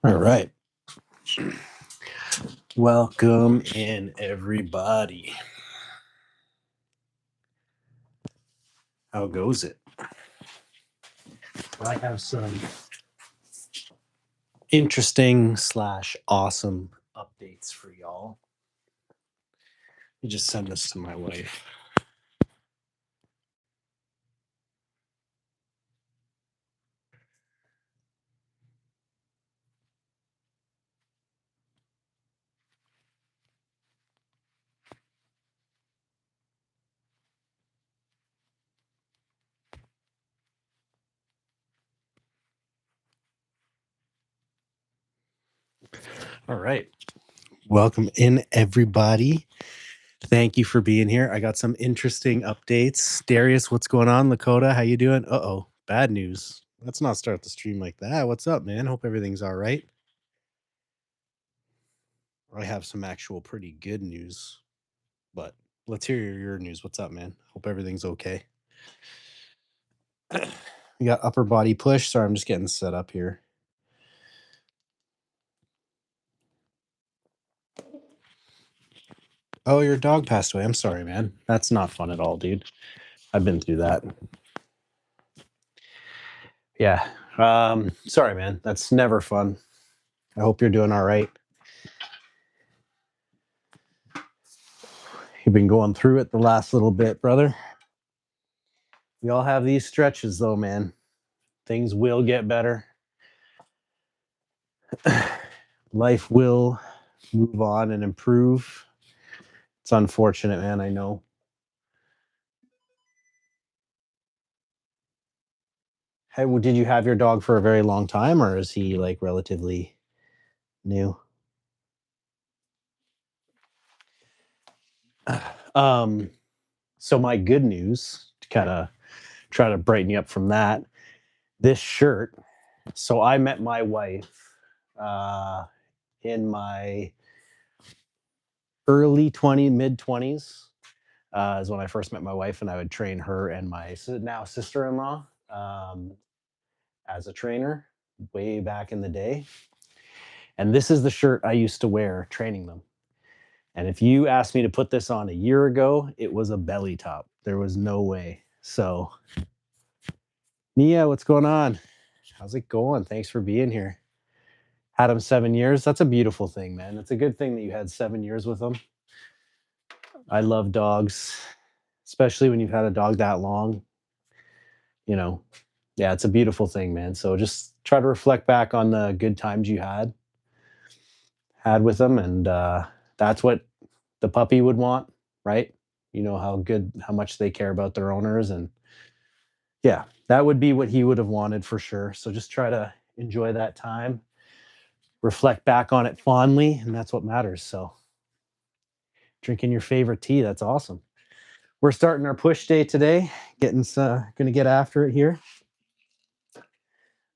All right. Welcome in, everybody. How goes it? I have some interesting slash awesome updates for y'all. You just send this to my wife. All right. Welcome in, everybody. Thank you for being here. I got some interesting updates. Darius, what's going on? Lakota, how you doing? Uh-oh, bad news. Let's not start the stream like that. What's up, man? Hope everything's all right. I have some actual pretty good news, but let's hear your news. What's up, man? Hope everything's okay. We got upper body push. Sorry, I'm just getting set up here. Oh, your dog passed away. I'm sorry, man. That's not fun at all, dude. I've been through that. Yeah. Sorry, man. That's never fun. I hope you're doing all right. You've been going through it the last little bit, brother. We all have these stretches, though, man. Things will get better. Life will move on and improve. It's unfortunate, man. I know. Hey, well, did you have your dog for a very long time, or is he like relatively new? Um, so my good news to kind of try to brighten you up from that. This shirt. So I met my wife uh, in my early 20, mid 20s. Is when I first met my wife, and I would train her and my now sister-in-law as a trainer way back in the day. And this is the shirt I used to wear training them. And if you asked me to put this on a year ago, it was a belly top. There was no way. So, Nia, what's going on? How's it going? Thanks for being here. Had him 7 years. That's a beautiful thing, man. It's a good thing that you had 7 years with him. I love dogs, especially when you've had a dog that long. You know, yeah, it's a beautiful thing, man. So just try to reflect back on the good times you had with them, and that's what the puppy would want, right? You know how much they care about their owners, and yeah, that would be what he would have wanted for sure. So just try to enjoy that time, reflect back on it fondly, and that's what matters. So drinking your favorite tea, that's awesome. We're starting our push day today, gonna get after it here.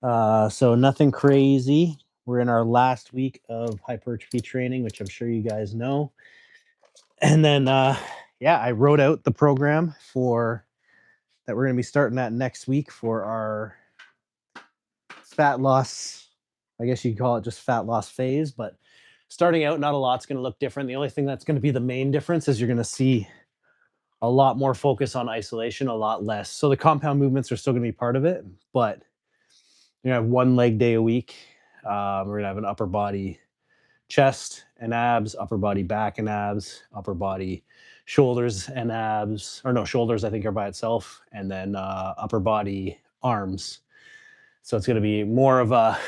So nothing crazy. We're in our last week of hypertrophy training, which I'm sure you guys know. And then yeah, I wrote out the program for that we're going to be starting at next week for our fat loss. I guess you could call it just fat loss phase, but starting out, not a lot's going to look different. The only thing that's going to be the main difference is you're going to see a lot more focus on isolation, a lot less. So the compound movements are still going to be part of it, but you're going to have one leg day a week. We're going to have an upper body chest and abs, upper body back and abs, upper body shoulders and abs, or no, shoulders I think are by itself, and then upper body arms. So it's going to be more of a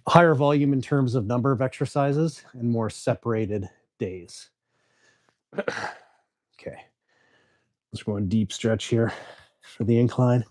higher volume in terms of number of exercises and more separated days. Okay, let's go in deep stretch here for the incline.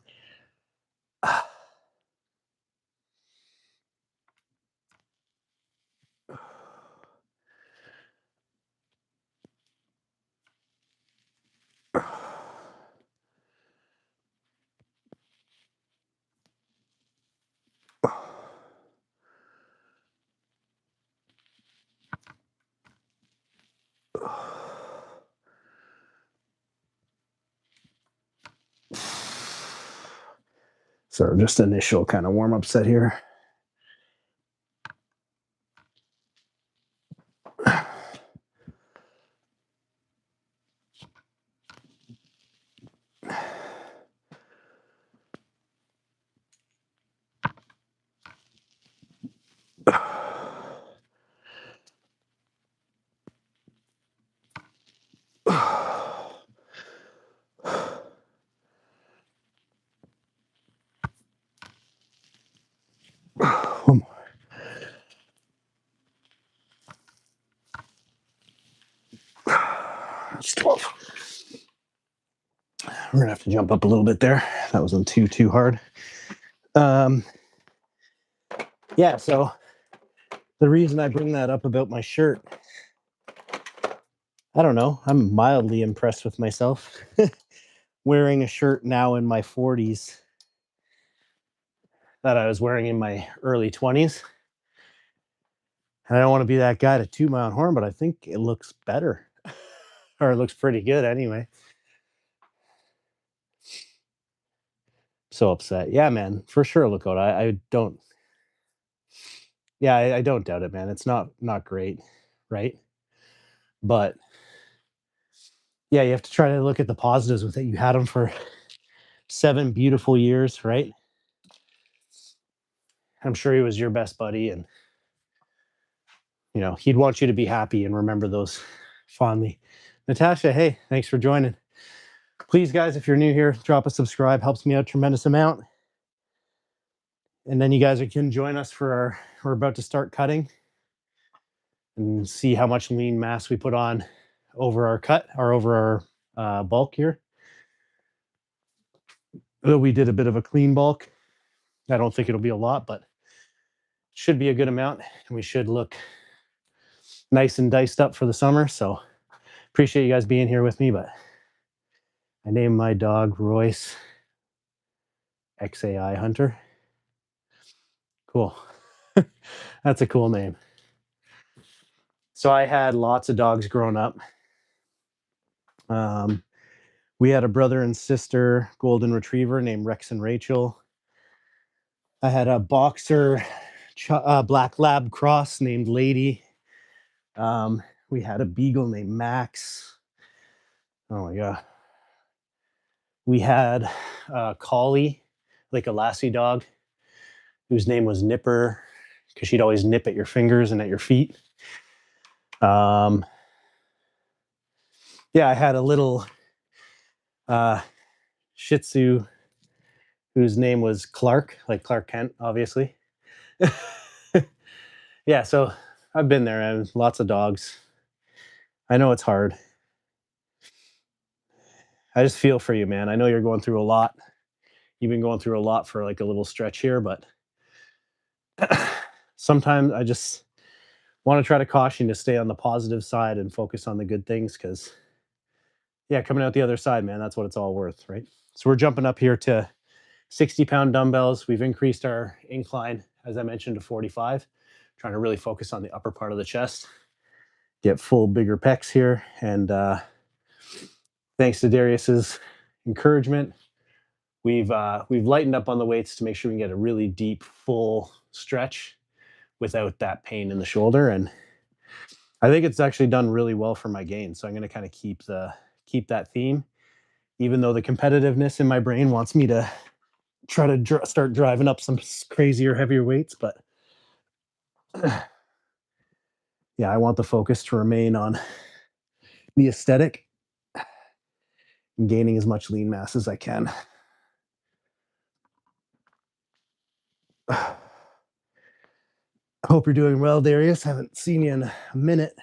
So just initial kind of warm up set here. One more. That's 12. We're gonna have to jump up a little bit there. That wasn't too hard. Yeah, so the reason I bring that up about my shirt, I don't know, I'm mildly impressed with myself. Wearing a shirt now in my 40s that I was wearing in my early 20s. And I don't want to be that guy to toot my own horn, but I think it looks better. Or it looks pretty good anyway. So upset. Yeah, man, for sure, look out. I don't, yeah, I don't doubt it, man. It's not great, right? But yeah, you have to try to look at the positives with it. You had them for 7 beautiful years, right? I'm sure he was your best buddy, and he'd want you to be happy and remember those fondly. Natasha, hey, thanks for joining. Please, guys, if you're new here, drop a subscribe. Helps me out a tremendous amount. And then you guys can join us for we're about to start cutting and see how much lean mass we put on over our cut or over our bulk here. We did a bit of a clean bulk. I don't think it'll be a lot, but should be a good amount, and we should look nice and diced up for the summer. So appreciate you guys being here with me. But I named my dog Royce XAI Hunter. Cool. That's a cool name. So I had lots of dogs growing up. We had a brother and sister golden retriever named Rex and Rachel. I had a boxer black lab cross named Lady. We had a beagle named Max. Oh my god. We had a collie, like a lassie dog, whose name was Nipper, because she'd always nip at your fingers and at your feet. Yeah, I had a little Shih Tzu whose name was Clark, like Clark Kent, obviously. Yeah, so I've been there. I have lots of dogs. I know it's hard. I just feel for you, man. I know you're going through a lot. You've been going through a lot for like a little stretch here, but sometimes I just want to try to caution you to stay on the positive side and focus on the good things because, yeah, coming out the other side, man, that's what it's all worth, right? So we're jumping up here to 60-pound dumbbells. We've increased our incline, as I mentioned, to 45, trying to really focus on the upper part of the chest, get full bigger pecs here. And thanks to Darius's encouragement, we've lightened up on the weights to make sure we can get a really deep, full stretch without that pain in the shoulder. And I think it's actually done really well for my gains. So I'm going to kind of keep that theme, even though the competitiveness in my brain wants me to try to start driving up some crazier, heavier weights. But yeah, I want the focus to remain on the aesthetic and gaining as much lean mass as I can. I hope you're doing well, Darius. Haven't seen you in a minute.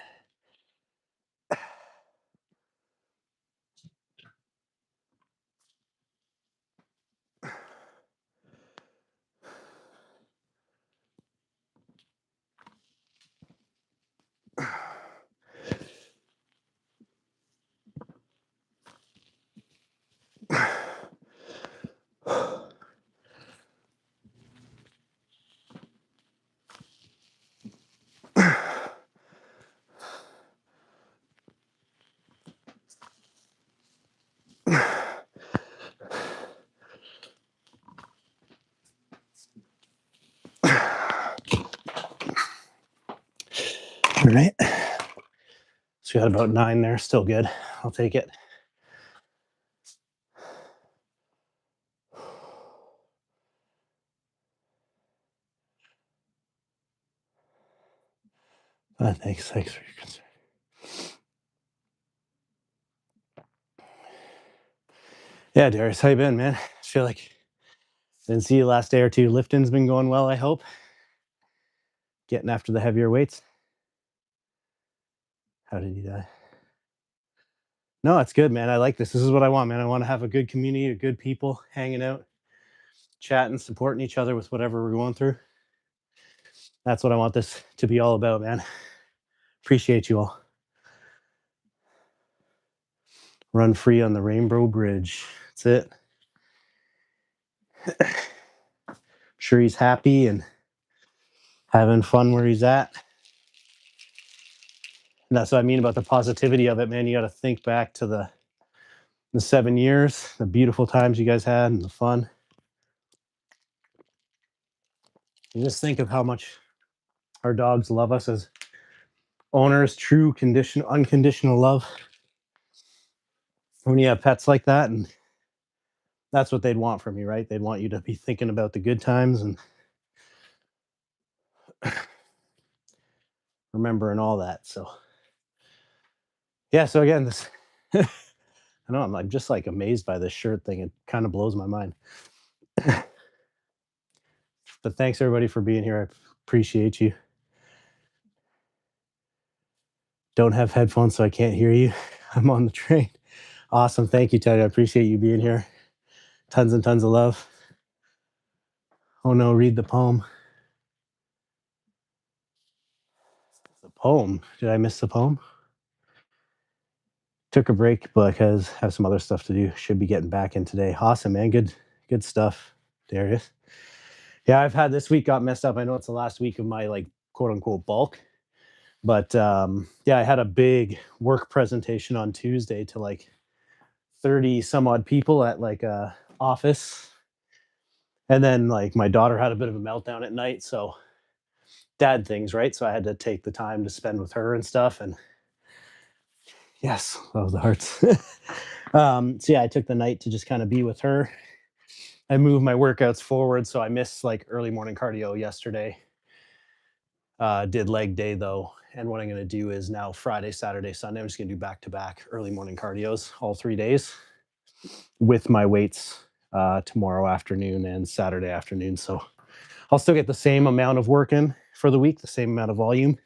All right. So we got about 9 there. Still good. I'll take it. Thanks for your concern. Yeah, Darius, how you been, man? I feel like I didn't see you last day or two. Lifting's been going well, I hope. Getting after the heavier weights. How did he die? No, it's good, man. I like this. This is what I want, man. I want to have a good community of good people hanging out, chatting, supporting each other with whatever we're going through. That's what I want this to be all about, man. Appreciate you all. Run free on the Rainbow Bridge. That's it. I'm sure he's happy and having fun where he's at. And that's what I mean about the positivity of it, man. You got to think back to the 7 years, the beautiful times you guys had, and the fun. You just think of how much our dogs love us as owners, true unconditional love. When you have pets like that, and that's what they'd want from you, right? They'd want you to be thinking about the good times and remembering all that. So, yeah. So again, this I know I'm just like amazed by this shirt thing. It kind of blows my mind. But thanks everybody for being here. I appreciate you. Don't have headphones, so I can't hear you. I'm on the train. Awesome. Thank you, Ted. I appreciate you being here. Tons and tons of love. Oh no, read the poem. The poem. Did I miss the poem? Took a break because I have some other stuff to do. Should be getting back in today. Awesome, man. Good stuff, Darius. Yeah, I've had this week got messed up. I know it's the last week of my like quote unquote bulk. But yeah, I had a big work presentation on Tuesday to like 30 some odd people at like a office. And then like my daughter had a bit of a meltdown at night. So dad things, right? So I had to take the time to spend with her and stuff. And yes, love the hearts. So yeah, I took the night to just kind of be with her. I moved my workouts forward. So I missed like early morning cardio yesterday. Did leg day though. And what I'm going to do is now Friday, Saturday, Sunday, I'm just going to do back to back early morning cardios all 3 days with my weights tomorrow afternoon and Saturday afternoon. So I'll still get the same amount of work in for the week, the same amount of volume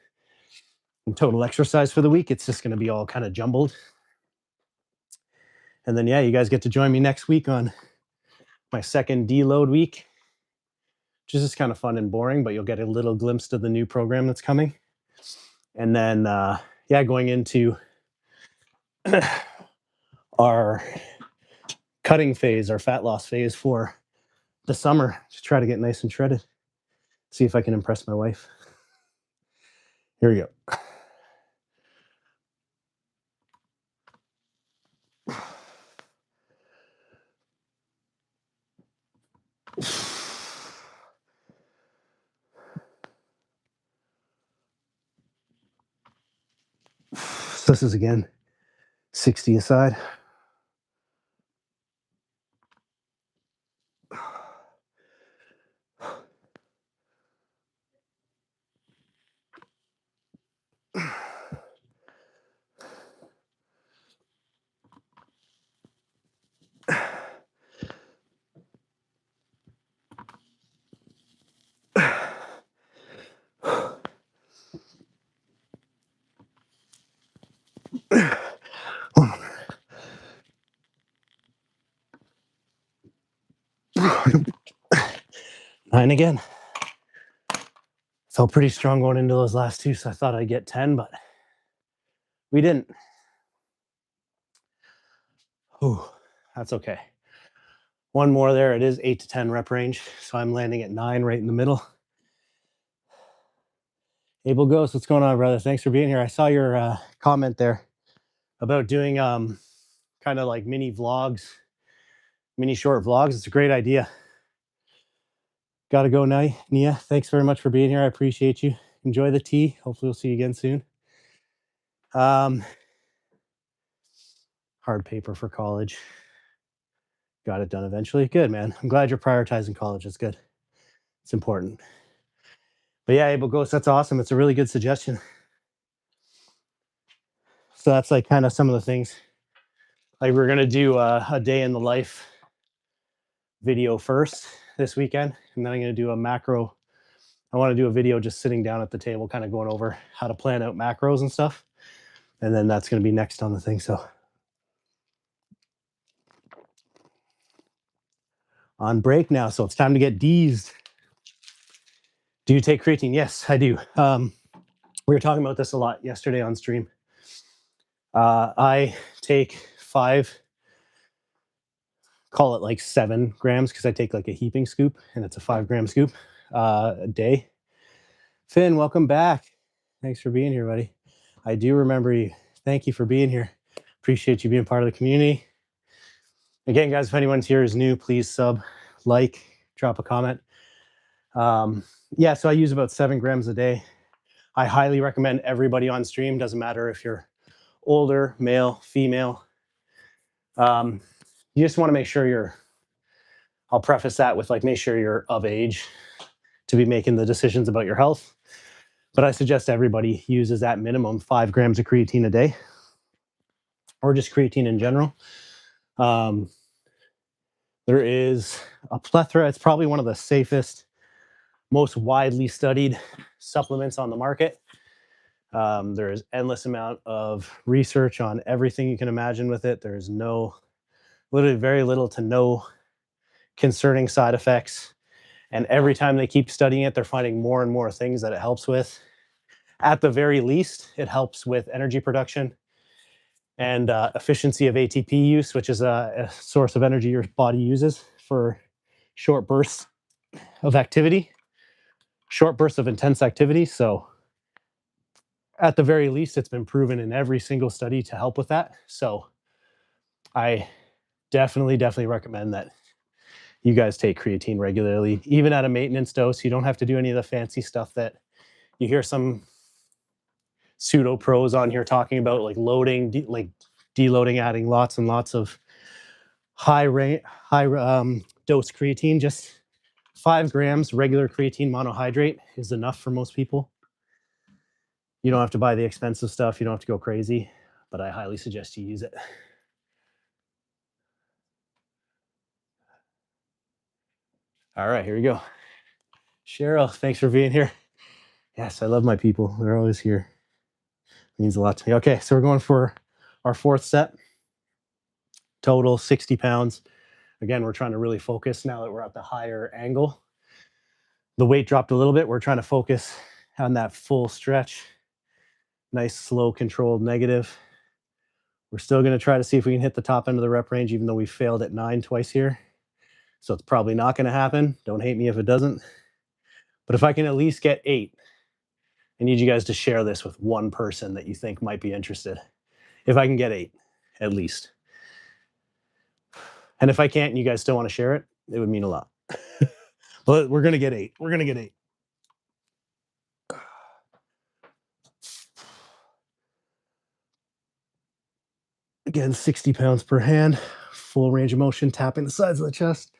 and total exercise for the week. It's just going to be all kind of jumbled. And then, yeah, you guys get to join me next week on my second deload week, which is just kind of fun and boring, but you'll get a little glimpse of the new program that's coming. And then, yeah, going into our cutting phase, our fat loss phase for the summer to try to get nice and shredded. See if I can impress my wife. Here we go. So this is again 60 aside. Nine again. Felt pretty strong going into those last two, so I thought I'd get 10, but we didn't. Ooh, that's okay. One more there. It is 8 to 10 rep range, so I'm landing at 9 right in the middle. Abel Ghost, what's going on, brother? Thanks for being here. I saw your comment there about doing kind of like mini vlogs, mini short vlogs. It's a great idea. Got to go now, Nia. Thanks very much for being here. I appreciate you. Enjoy the tea. Hopefully we'll see you again soon. Hard paper for college. Got it done eventually. Good, man. I'm glad you're prioritizing college. It's good. It's important. But yeah, Abel Ghost, that's awesome. It's a really good suggestion. So that's like kind of some of the things. Like we're gonna do a day in the life video first this weekend, and then I'm gonna do a macro I want to do a video just sitting down at the table, kind of going over how to plan out macros and stuff. And then that's going to be next on the thing. So on break now. So it's time to get D's. Do you take creatine? Yes, I do. We were talking about this a lot yesterday on stream. I take 5, call it like 7 grams, because I take like a heaping scoop and it's a 5-gram scoop a day. Finn, welcome back. Thanks for being here, buddy. I do remember you. Thank you for being here. Appreciate you being part of the community. Again, guys, if anyone's here is new, please sub, like, drop a comment. Yeah, so I use about 7 grams a day. I highly recommend everybody on stream. Doesn't matter if you're older, male, female. You just want to make sure I'll preface that with like, make sure you're of age to be making the decisions about your health. But I suggest everybody uses at minimum 5 grams of creatine a day, or just creatine in general. There is a plethora. It's probably one of the safest, most widely studied supplements on the market. There is endless amount of research on everything you can imagine with it. There's literally very little to no concerning side effects. And every time they keep studying it, they're finding more and more things that it helps with. At the very least, it helps with energy production and efficiency of ATP use, which is a source of energy your body uses for short bursts of activity, short bursts of intense activity. So at the very least, it's been proven in every single study to help with that. So I definitely recommend that you guys take creatine regularly, even at a maintenance dose. You don't have to do any of the fancy stuff that you hear some pseudo pros on here talking about, like loading, deloading, adding lots and lots of high dose creatine. Just 5 grams regular creatine monohydrate is enough for most people. You don't have to buy the expensive stuff. You don't have to go crazy, but I highly suggest you use it. All right, here we go. Cheryl, thanks for being here. Yes, I love my people. They're always here. It means a lot to me. Okay, so we're going for our 4th set. Total 60 pounds. Again, we're trying to really focus now that we're at the higher angle. The weight dropped a little bit. We're trying to focus on that full stretch. Nice, slow, controlled negative. We're still going to try to see if we can hit the top end of the rep range, even though we failed at 9 twice here. So it's probably not going to happen. Don't hate me if it doesn't. But if I can at least get 8, I need you guys to share this with one person that you think might be interested. If I can get 8, at least. And if I can't and you guys still want to share it, it would mean a lot. But we're going to get 8. We're going to get 8. Again, 60 pounds per hand, full range of motion, tapping the sides of the chest.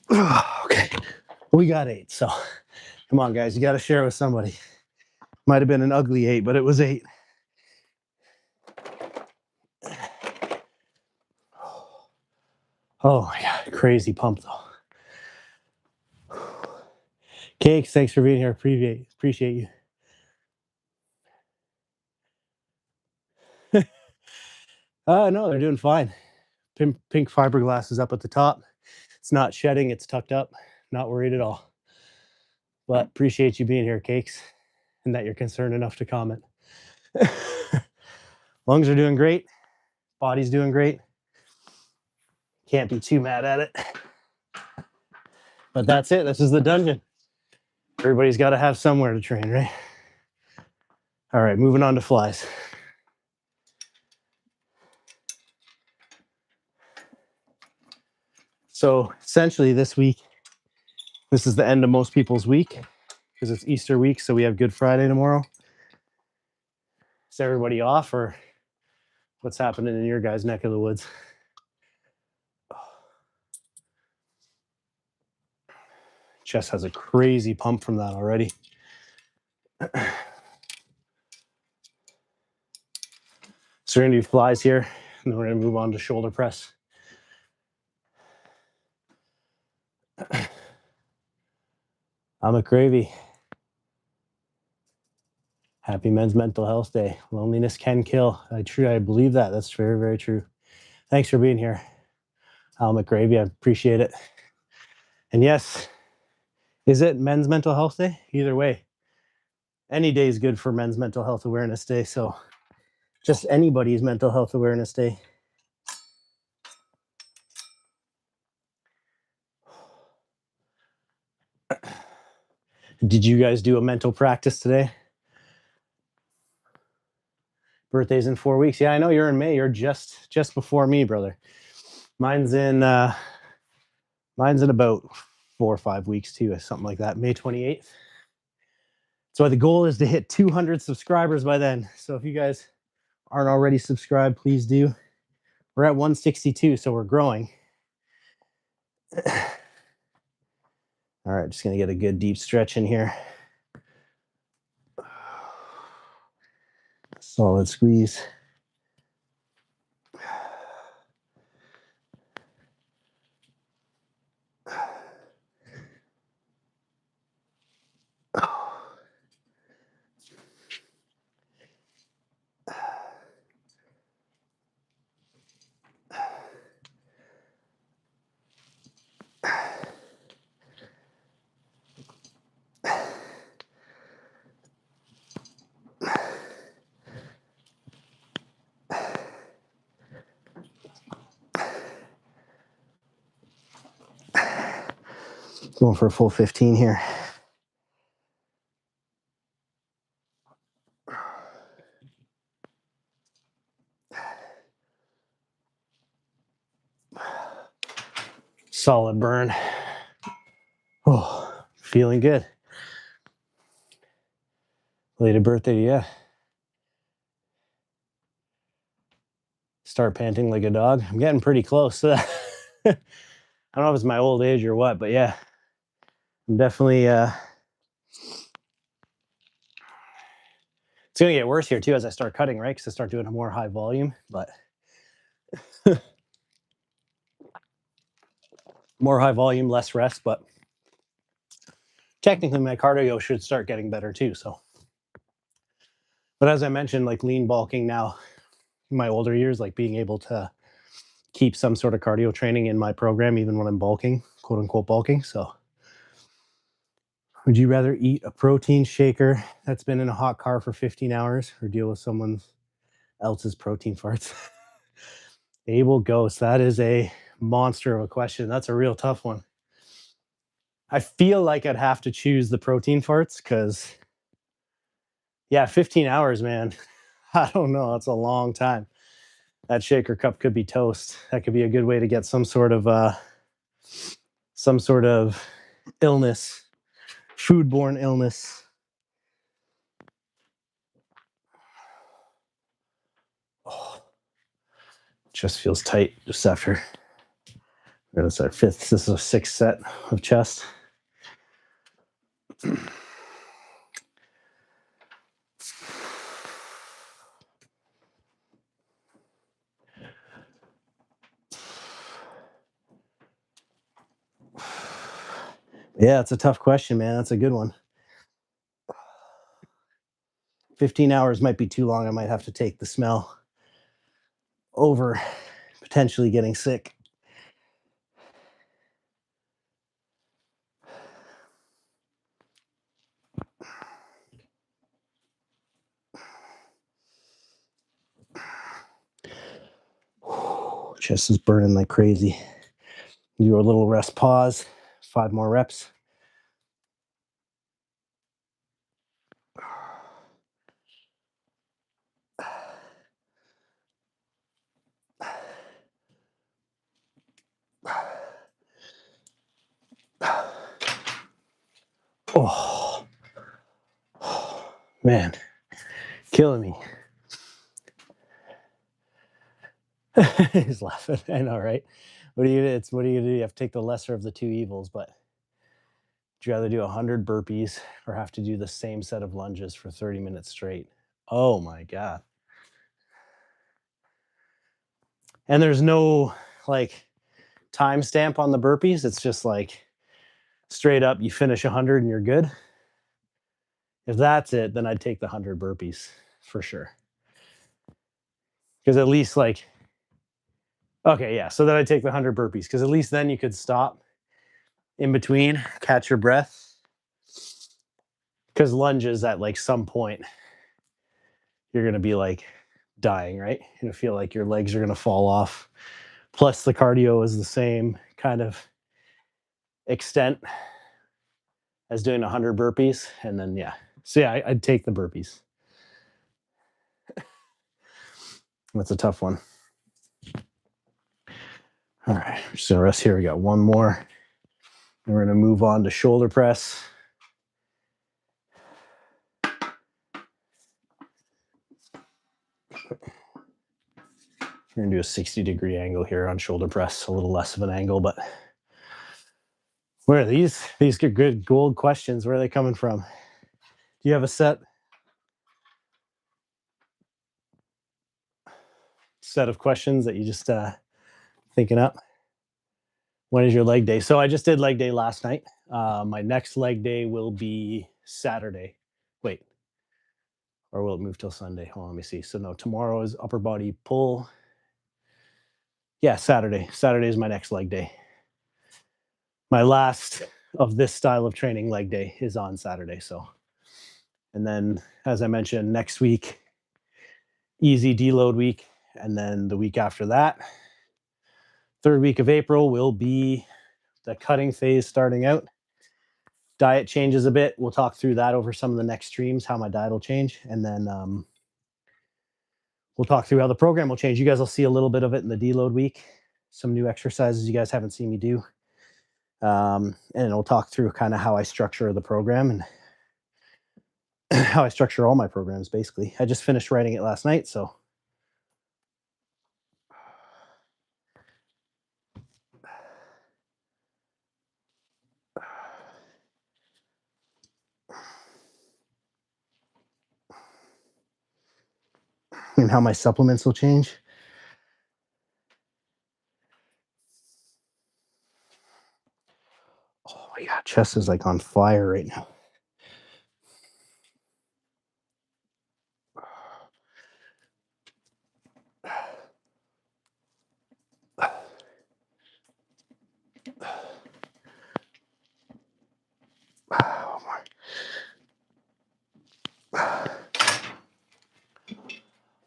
Okay, we got 8. So come on, guys, you got to share it with somebody. Might have been an ugly 8, but it was 8. Oh yeah, crazy pump though. Cakes, thanks for being here. Appreciate you. No, they're doing fine. Pink fiberglass is up at the top. It's not shedding, it's tucked up. Not worried at all. But appreciate you being here, Cakes, and that you're concerned enough to comment. Lungs are doing great. Body's doing great. Can't be too mad at it. But that's it. This is the dungeon. Everybody's got to have somewhere to train, right? All right, moving on to flies. So essentially this week, this is the end of most people's week because it's Easter week. So we have Good Friday tomorrow. Is everybody off, or what's happening in your guys' neck of the woods? Chest has a crazy pump from that already. So we're gonna do flies here, and then we're gonna move on to shoulder press. I'm a gravy. Happy Men's Mental Health Day. Loneliness can kill. I believe that. That's very, very true. Thanks for being here, Al McGravy. I appreciate it. And yes, is it Men's Mental Health Day? Either way, any day is good for Men's Mental Health Awareness Day. So just anybody's Mental Health Awareness Day. Did you guys do a mental practice today? Birthday's in 4 weeks. Yeah, I know you're in May. You're just before me, brother. Mine's in about 4 or 5 weeks too, something like that. May 28th. So the goal is to hit 200 subscribers by then. So if you guys aren't already subscribed, please do. We're at 162, so we're growing. All right, just gonna get a good deep stretch in here. Solid squeeze. Going for a full 15 here. Solid burn. Oh, feeling good. Belated birthday, yeah. Start panting like a dog. I'm getting pretty close to that. I don't know if it's my old age or what, but yeah, I'm definitely. It's gonna get worse here too as I start cutting, right? Because I start doing a more high volume, but more high volume, less rest. But technically, my cardio should start getting better too. So, but as I mentioned, like lean bulking now, in my older years, like being able to keep some sort of cardio training in my program, even when I'm bulking, quote unquote bulking. So, would you rather eat a protein shaker that's been in a hot car for 15 hours or deal with someone else's protein farts? Abel Ghost, that is a monster of a question. That's a real tough one. I feel like I'd have to choose the protein farts because, yeah, 15 hours, man. I don't know. That's a long time. That shaker cup could be toast. That could be a good way to get some sort of illness, foodborne illness. Oh, just feels tight just after. That's our fifth. This is a sixth set of chest. Yeah, it's a tough question, man. That's a good one. 15 hours might be too long. I might have to take the smell over potentially getting sick. Chest is burning like crazy. Do a little rest pause, 5 more reps. Oh, man, killing me. He's laughing. I know, right? What do you? What are you gonna do? You have to take the lesser of the two evils. But would you rather do 100 burpees or have to do the same set of lunges for 30 minutes straight? Oh my god! And there's no like timestamp on the burpees. It's just like straight up. You finish 100 and you're good. If that's it, then I'd take the 100 burpees for sure. Because at least like, okay, yeah. So then I'd take the 100 burpees because at least then you could stop in between, catch your breath. Because lunges at like some point, you're going to be like dying, right? You're going to feel like your legs are going to fall off. Plus, the cardio is the same kind of extent as doing 100 burpees. And then, yeah. So, yeah, I'd take the burpees. That's a tough one. All right, just gonna rest here. We got one more. And we're gonna move on to shoulder press. We're gonna do a 60-degree angle here on shoulder press, a little less of an angle, but where are these? These are good gold questions. Where are they coming from? Do you have a set of questions that you just thinking up? When is your leg day? So I just did leg day last night. My next leg day will be Saturday. Wait, or will it move till Sunday? Hold on, let me see. So no, tomorrow is upper body pull. Yeah, Saturday. Saturday is my next leg day. My last of this style of training leg day is on Saturday. So, and then as I mentioned, next week, easy deload week. And then the week after that, third week of April will be the cutting phase starting out. Diet changes a bit. We'll talk through that over some of the next streams, how my diet will change. And then we'll talk through how the program will change. You guys will see a little bit of it in the deload week, some new exercises you guys haven't seen me do. And we'll talk through kind of how I structure the program and how I structure all my programs, basically. I just finished writing it last night, so. And how my supplements will change. Oh my god, chest is like on fire right now.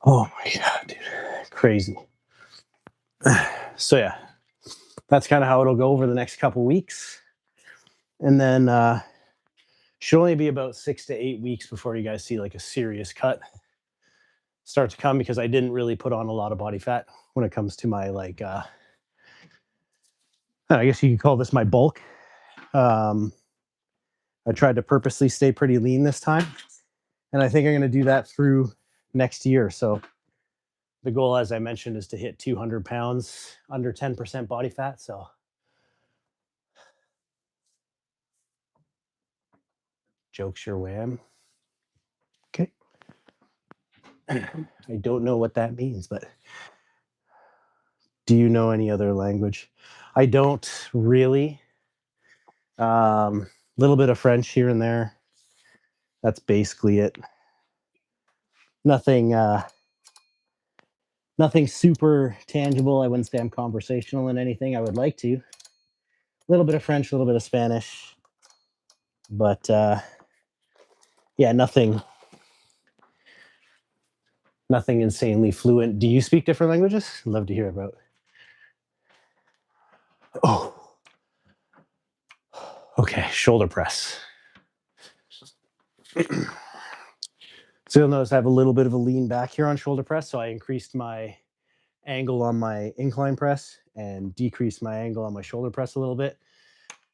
Oh my god, dude. Crazy. So yeah, that's kind of how it'll go over the next couple weeks. And then should only be about 6 to 8 weeks before you guys see like a serious cut start to come, because I didn't really put on a lot of body fat when it comes to my like I guess you could call this my bulk. I tried to purposely stay pretty lean this time, and I think I'm going to do that through next year. So the goal, as I mentioned, is to hit 200 pounds under 10% body fat. So jokes your wham. Okay. I don't know what that means, but do you know any other language? I don't really. Little bit of French here and there. That's basically it. Nothing nothing super tangible. I wouldn't say I'm conversational in anything. I would like to. A little bit of French, a little bit of Spanish. But yeah, nothing insanely fluent. Do you speak different languages? Love to hear about. Oh. Okay, shoulder press. So you'll notice I have a little bit of a lean back here on shoulder press. So I increased my angle on my incline press and decreased my angle on my shoulder press a little bit,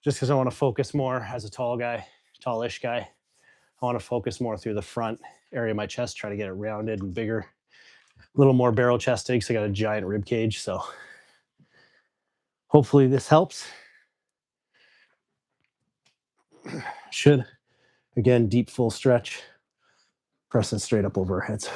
just because I want to focus more as a tall guy, tallish guy. I want to focus more through the front area of my chest, try to get it rounded and bigger, a little more barrel chested because I got a giant rib cage. So hopefully this helps. Should. Again, deep full stretch, pressing straight up over our heads.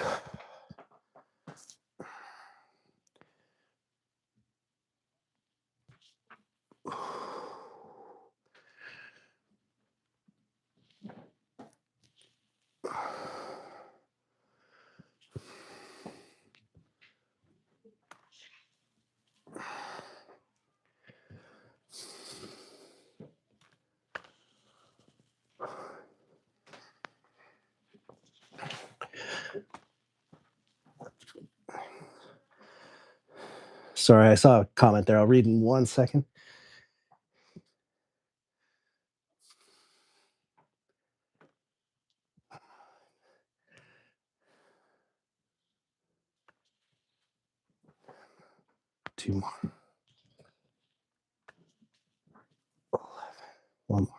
Sorry, I saw a comment there. I'll read in 1 second. Two more. 11. One more.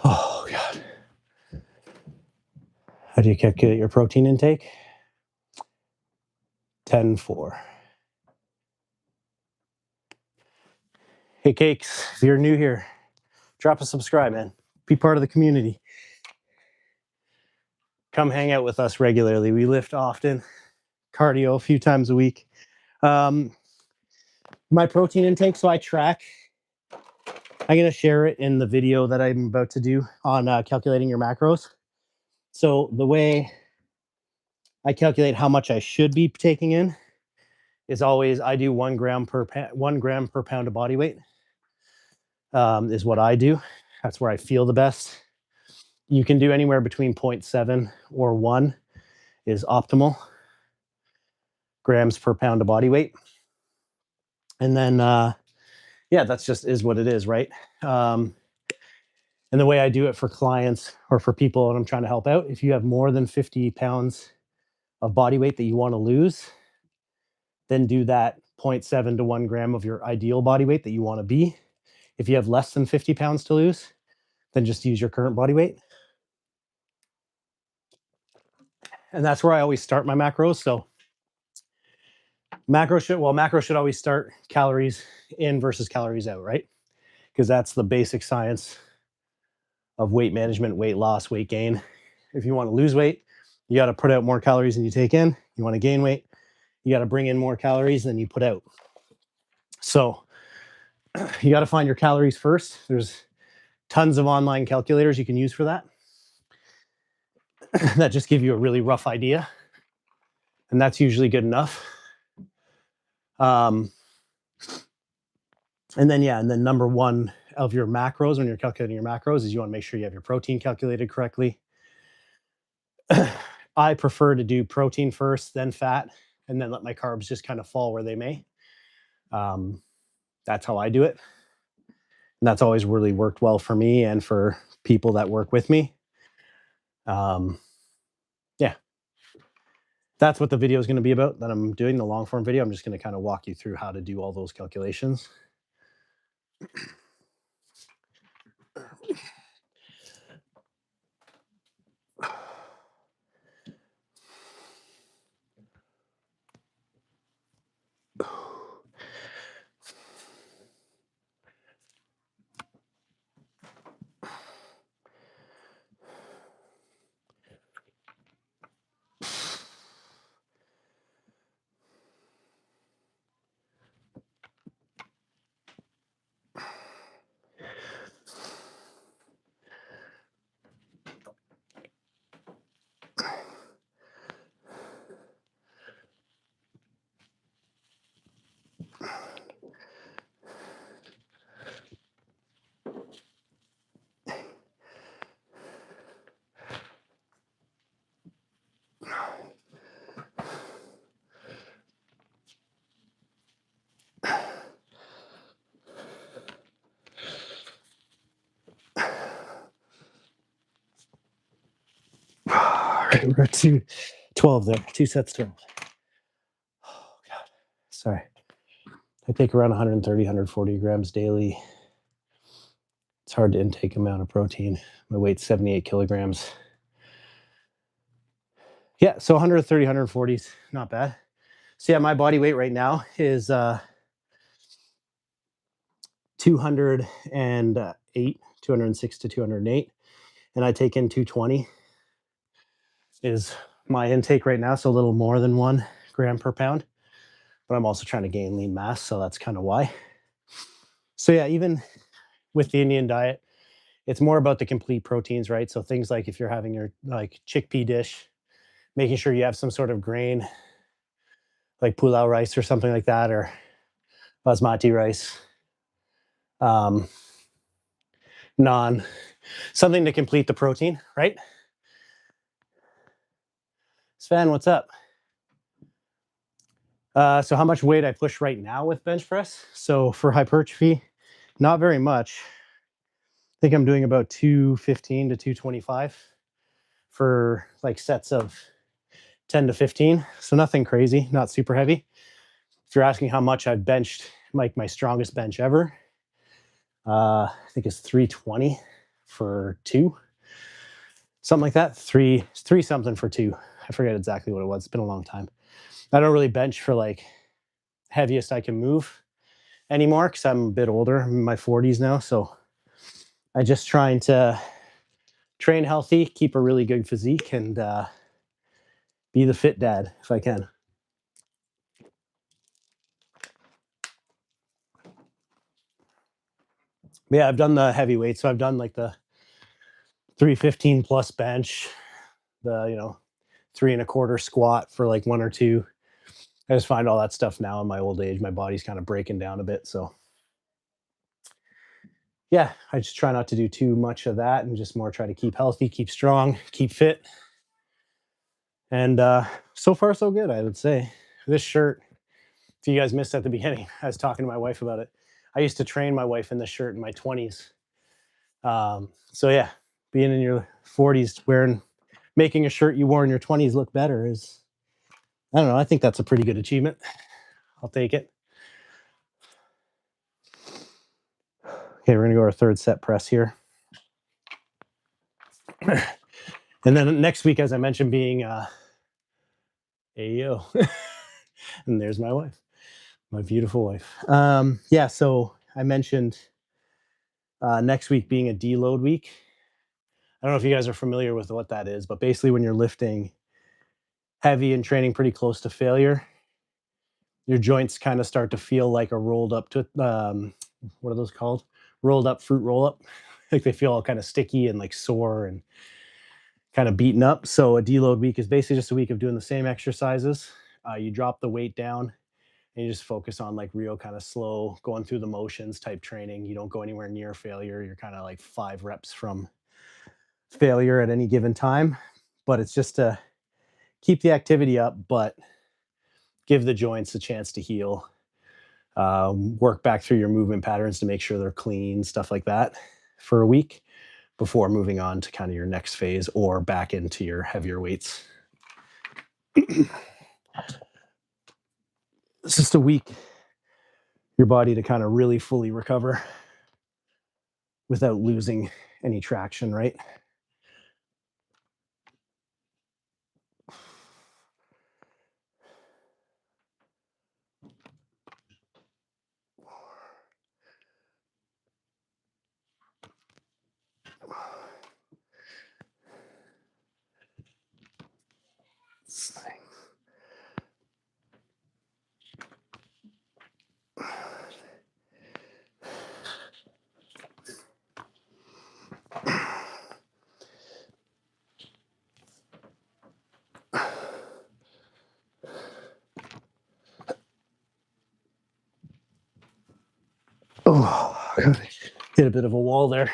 Oh, God. How do you calculate your protein intake? 10-4. Hey, Cakes, if you're new here, drop a subscribe, man. Be part of the community. Come hang out with us regularly. We lift often, cardio a few times a week. My protein intake, so I track. I'm going to share it in the video that I'm about to do on calculating your macros. So the way I calculate how much I should be taking in is always I do 1 gram per pound of body weight. Is what I do. That's where I feel the best. You can do anywhere between 0.7 or 1 is optimal grams per pound of body weight. And then, yeah, that's just is what it is, right? And the way I do it for clients or for people that I'm trying to help out, if you have more than 50 pounds of body weight that you want to lose, then do that 0.7 to 1 gram of your ideal body weight that you want to be. If you have less than 50 pounds to lose, then just use your current body weight. And that's where I always start my macros. So macro should always start calories in versus calories out, right? Because that's the basic science of weight management, weight loss, weight gain. If you want to lose weight, you got to put out more calories than you take in. You want to gain weight, you got to bring in more calories than you put out. So you got to find your calories first. There's tons of online calculators you can use for that. That just give you a really rough idea. And that's usually good enough. And then number one of your macros when you're calculating your macros is you want to make sure you have your protein calculated correctly. I prefer to do protein first, then fat, and then let my carbs just kind of fall where they may. That's how I do it. And that's always really worked well for me and for people that work with me. Yeah. That's what the video is going to be about that I'm doing, the long form video. I'm just going to kind of walk you through how to do all those calculations. All right, we're at 12 there, 2 sets 12. Oh, God. Sorry. I take around 130, 140 grams daily. It's hard to intake amount of protein. My weight's 78 kilograms. Yeah, so 130, 140 is not bad. So yeah, my body weight right now is 208, 206 to 208. And I take in 220 is my intake right now. So a little more than 1 gram per pound. But I'm also trying to gain lean mass. So that's kind of why. So yeah, even with the Indian diet, it's more about the complete proteins, right? So things like if you're having your like chickpea dish, making sure you have some sort of grain like pulao rice or something like that, or basmati rice, um, naan, something to complete the protein, right? Sven, what's up? So how much weight I push right now with bench press? So for hypertrophy, not very much. I think I'm doing about 215 to 225 for like sets of 10 to 15. So nothing crazy, not super heavy. If you're asking how much I've benched, like my strongest bench ever, I think it's 320 for two, something like that. Three something for two. I forget exactly what it was. It's been a long time. I don't really bench for like heaviest I can move anymore because I'm a bit older. I'm in my 40s now. So I just trying to train healthy, keep a really good physique, and be the fit dad if I can. But yeah, I've done the heavyweight. So I've done like the 315 plus bench, the 3 1/4 squat for like 1 or 2. I just find all that stuff now in my old age. My body's kind of breaking down a bit. So yeah, I just try not to do too much of that and just more try to keep healthy, keep strong, keep fit. And so far, so good, I would say. This shirt, if you guys missed at the beginning, I was talking to my wife about it. I used to train my wife in this shirt in my 20s. So yeah, being in your 40s, making a shirt you wore in your 20s look better is, I don't know, I think that's a pretty good achievement. I'll take it. Okay, we're gonna go our third set press here. And then next week, as I mentioned, being Ayo. And there's my wife, my beautiful wife. Yeah, so I mentioned next week being a deload week. I don't know if you guys are familiar with what that is, but basically when you're lifting heavy and training pretty close to failure, your joints kind of start to feel like a rolled up to what are those called? Rolled up fruit roll up. Like they feel all kind of sticky and like sore and kind of beaten up. So a deload week is basically just a week of doing the same exercises. You drop the weight down and you just focus on like real kind of slow going through the motions type training. You don't go anywhere near failure. You're kind of like 5 reps from failure at any given time, but it's just to keep the activity up, but give the joints a chance to heal. Work back through your movement patterns to make sure they're clean, stuff like that for a week before moving on to kind of your next phase or back into your heavier weights. It's just a week, your body to kind of really fully recover without losing any traction, right? Oh, hit a bit of a wall there.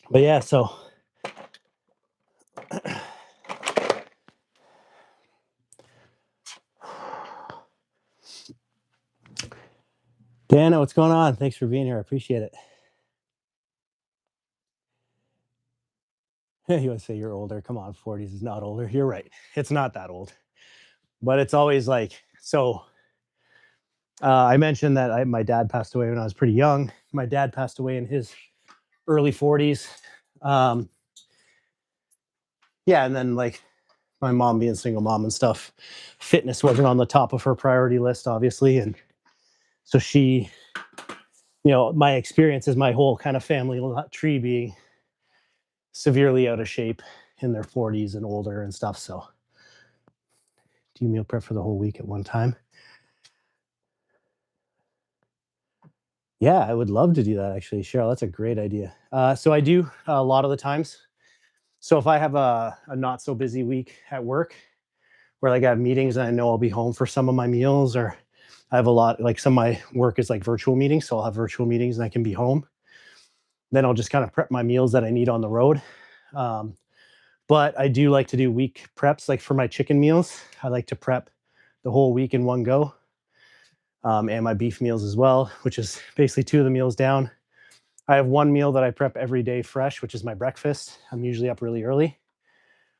But yeah, so Dana, what's going on? Thanks for being here. I appreciate it. You want to say you're older? Come on, 40s is not older. You're right. It's not that old, but it's always like so. I mentioned that my dad passed away when I was pretty young. My dad passed away in his early 40s. Um, yeah, and then like my mom being single mom and stuff, fitness wasn't on the top of her priority list, obviously, and so she, my experience is my whole kind of family tree being severely out of shape in their 40s and older and stuff. So, do you meal prep for the whole week at one time? Yeah, I would love to do that actually, Cheryl. That's a great idea. So I do a lot of the times. So if I have a not so busy week at work, where like I have meetings and I know I'll be home for some of my meals, or I have a lot like some of my work is like virtual meetings, so I'll have virtual meetings and I can be home. Then I'll just kind of prep my meals that I need on the road. Um, but I do like to do week preps, like for my chicken meals. I like to prep the whole week in one go, and my beef meals as well, which is basically two of the meals down. I have one meal that I prep every day fresh, which is my breakfast. I'm usually up really early,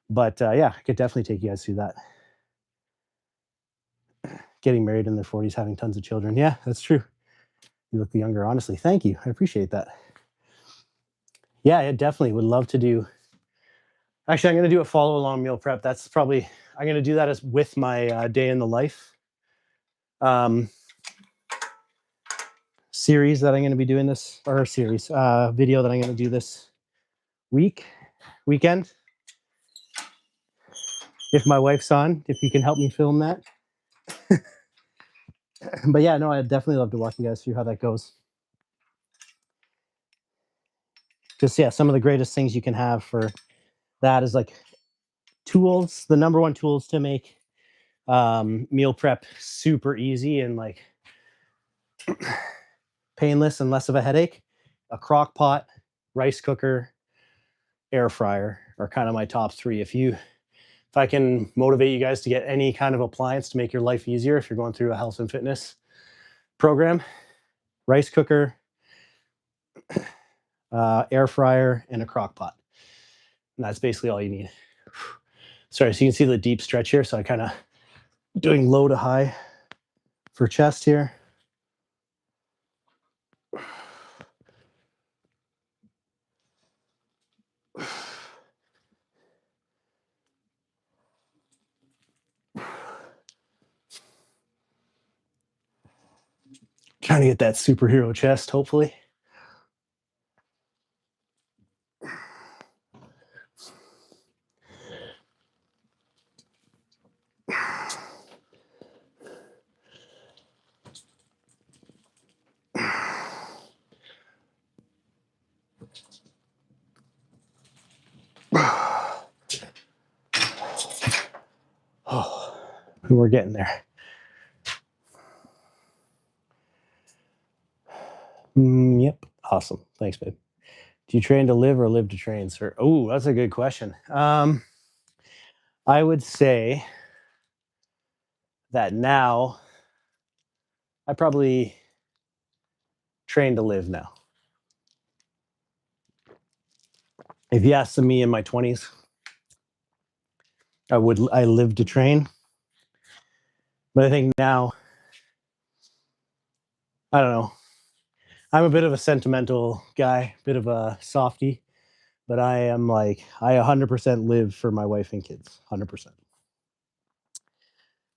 but yeah, I could definitely take you guys through that. Getting married in their 40s, having tons of children. Yeah, that's true. You look younger, honestly. Thank you. I appreciate that. Yeah, I definitely would love to do. Actually, I'm going to do a follow along meal prep. That's probably, I'm going to do that as with my day in the life um, series that I'm going to be doing this, or series, video that I'm going to do this weekend. If my wife's on, if you can help me film that. But yeah, no, I'd definitely love to walk you guys through how that goes. Just yeah, some of the greatest things you can have for that is like tools. The number one tools to make meal prep super easy and like painless and less of a headache. A crock pot, rice cooker, air fryer are kind of my top three. If I can motivate you guys to get any kind of appliance to make your life easier, if you're going through a health and fitness program, rice cooker, air fryer, and a crock pot. And that's basically all you need. Sorry, so you can see the deep stretch here. So I kind of doing low to high for chest here. Trying to get that superhero chest, hopefully. Oh, we're getting there. Yep. Awesome. Thanks, babe. Do you train to live or live to train, sir? Oh, that's a good question. I would say that now I probably train to live now. If you asked me in my 20s, I live to train. But I think now, I don't know. I'm a bit of a sentimental guy, bit of a softie, but I am like I 100% live for my wife and kids. 100%.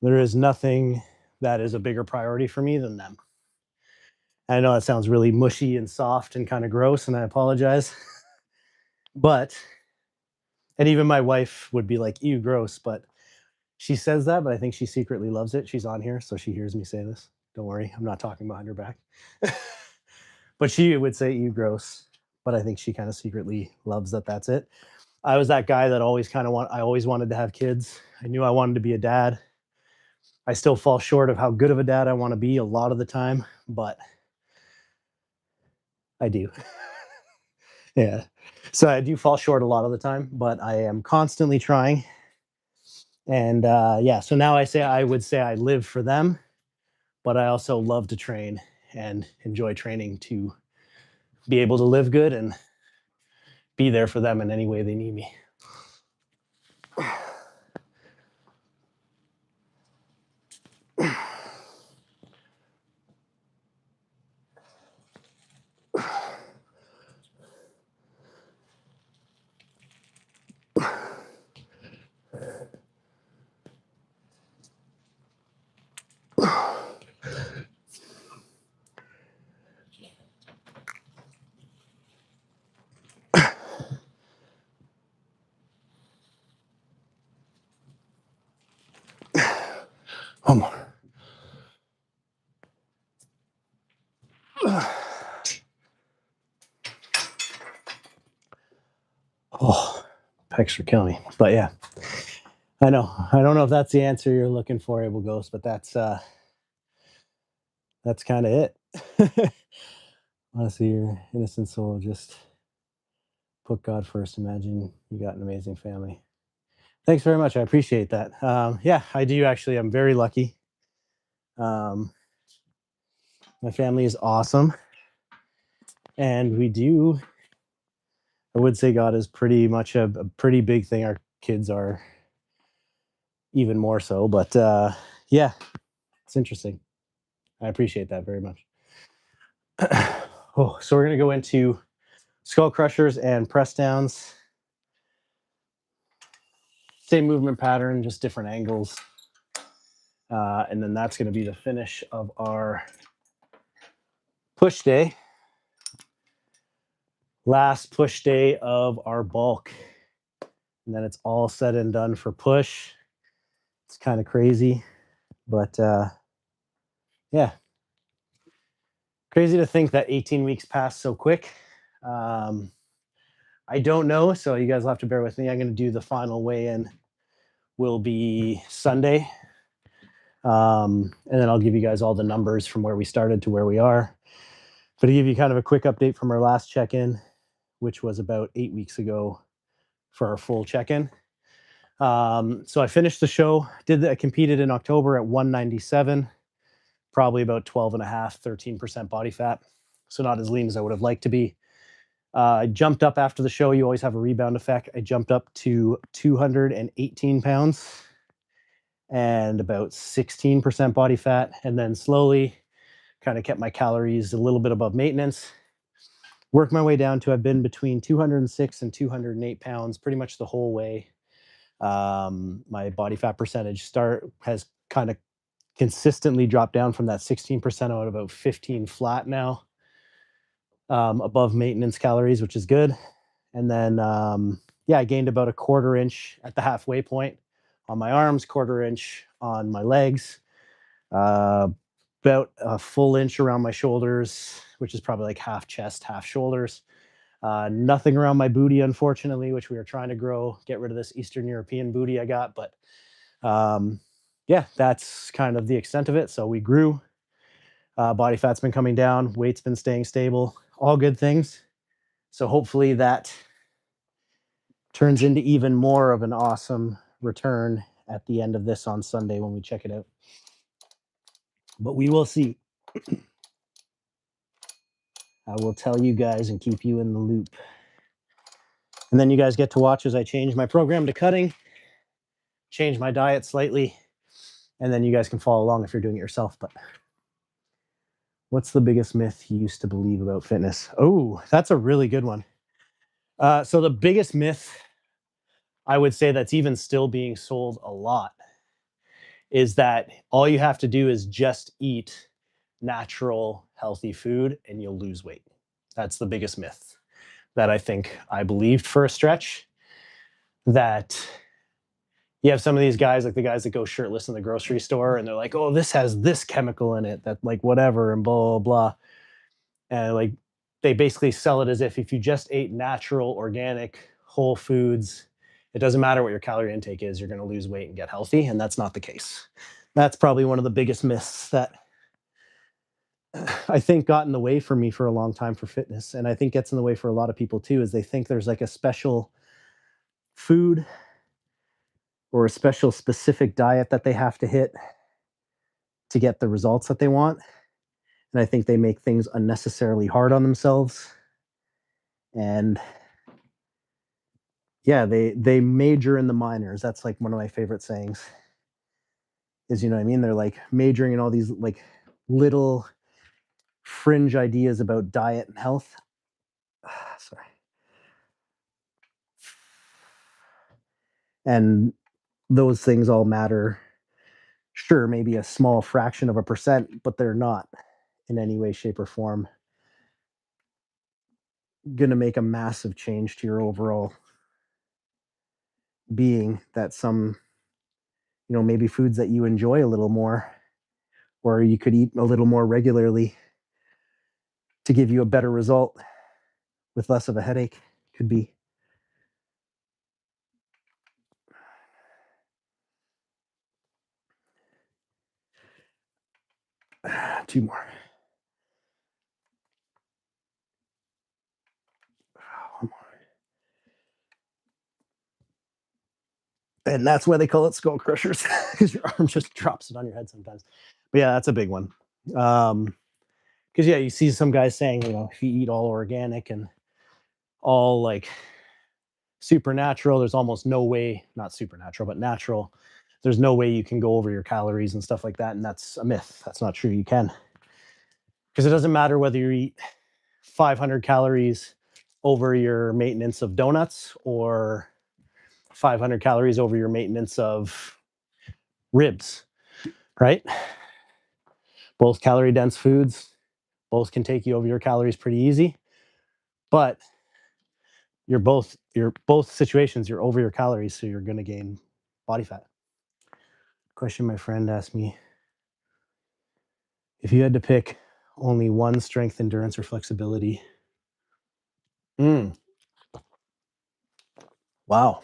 There is nothing that is a bigger priority for me than them. I know that sounds really mushy and soft and kind of gross, and I apologize. But and even my wife would be like, ew, gross. But she says that, but I think she secretly loves it. She's on here, so she hears me say this. Don't worry, I'm not talking behind her back. But she would say, ew, gross. But I think she kind of secretly loves that that's it. I was that guy that I always wanted to have kids. I knew I wanted to be a dad. I still fall short of how good of a dad I want to be a lot of the time, but I do. Yeah. So I do fall short a lot of the time, but I am constantly trying. And yeah, so now I would say I live for them, but I also love to train and enjoy training to be able to live good and be there for them in any way they need me. One more. Oh, pecs are killing me. But yeah, I know. I don't know if that's the answer you're looking for, Able Ghost, but that's kind of it. Honestly, your innocent soul just put God first. Imagine you got an amazing family. Thanks very much. I appreciate that. Yeah, I do actually. I'm very lucky. Um, my family is awesome, and we do. I would say God is pretty much a pretty big thing. Our kids are even more so, but yeah, it's interesting. I appreciate that very much. Oh, so we're gonna go into skull crushers and press downs. Same movement pattern, just different angles. And then that's going to be the finish of our push day. Last push day of our bulk. And then it's all said and done for push. It's kind of crazy, but yeah. Crazy to think that 18 weeks passed so quick. I don't know, so you guys will have to bear with me. I'm going to do the final weigh-in will be Sunday. And then I'll give you guys all the numbers from where we started to where we are. But to give you kind of a quick update from our last check-in, which was about 8 weeks ago for our full check-in. So I finished the show, I competed in October at 197, probably about 12 and a half, 13% body fat. So not as lean as I would have liked to be. I jumped up after the show. You always have a rebound effect. I jumped up to 218 pounds and about 16% body fat. And then slowly kind of kept my calories a little bit above maintenance. Worked my way down to I've been between 206 and 208 pounds pretty much the whole way. My body fat percentage has kind of consistently dropped down from that 16% out about 15 flat now, above maintenance calories, which is good. And then, yeah, I gained about a quarter inch at the halfway point on my arms, quarter inch on my legs, uh, about a full inch around my shoulders, which is probably like half chest, half shoulders. Nothing around my booty, unfortunately, which we are trying to grow, get rid of this Eastern European booty I got. But yeah, that's kind of the extent of it. So we grew. Body fat's been coming down, weight's been staying stable, all good things. So hopefully that turns into even more of an awesome return at the end of this on Sunday when we check it out. But we will see. I will tell you guys and keep you in the loop. And then you guys get to watch as I change my program to cutting, change my diet slightly, and then you guys can follow along if you're doing it yourself. But what's the biggest myth you used to believe about fitness? Oh, that's a really good one. So the biggest myth I would say that's even still being sold a lot is that all you have to do is just eat natural, healthy food and you'll lose weight. That's the biggest myth that I think I believed for a stretch. That you have some of these guys, like the guys that go shirtless in the grocery store, and they're like, oh, this has this chemical in it, that like whatever, and blah, blah, blah. And like they basically sell it as if you just ate natural, organic, whole foods, it doesn't matter what your calorie intake is, you're going to lose weight and get healthy. And that's not the case. That's probably one of the biggest myths that I think got in the way for me for a long time for fitness. And I think gets in the way for a lot of people too, is they think there's like a special food or a special specific diet that they have to hit to get the results that they want. And I think they make things unnecessarily hard on themselves. And Yeah, they major in the minors. That's like one of my favorite sayings. Is, you know what I mean? They're like majoring in all these like little fringe ideas about diet and health. Sorry. And those things all matter. Sure, maybe a small fraction of a percent, but they're not in any way, shape, or form going to make a massive change to your overall being. That some, maybe foods that you enjoy a little more, or you could eat a little more regularly to give you a better result with less of a headache, could be. Two more. One more. And that's why they call it skull crushers, because your arm just drops it on your head sometimes. But yeah, that's a big one. Because yeah, you see some guys saying, if you eat all organic and all like supernatural, there's almost no way, not supernatural, but natural, there's no way you can go over your calories and stuff like that. And that's a myth. That's not true. You can. Because it doesn't matter whether you eat 500 calories over your maintenance of donuts or 500 calories over your maintenance of ribs, right? Both calorie dense foods, both can take you over your calories pretty easy, but you're both situations, you're over your calories, so you're going to gain body fat. Question my friend asked me, if you had to pick only one strength, endurance, or flexibility. Wow,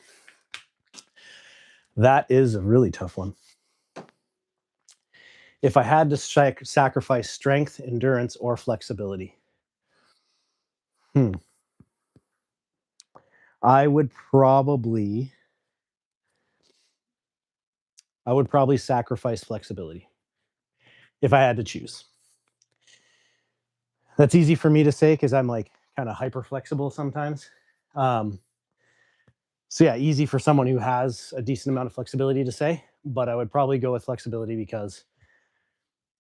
that is a really tough one. If I had to sacrifice strength, endurance, or flexibility, I would probably sacrifice flexibility if I had to choose. That's easy for me to say because I'm like kind of hyper flexible sometimes. Um, so yeah, easy for someone who has a decent amount of flexibility to say, but I would probably go with flexibility because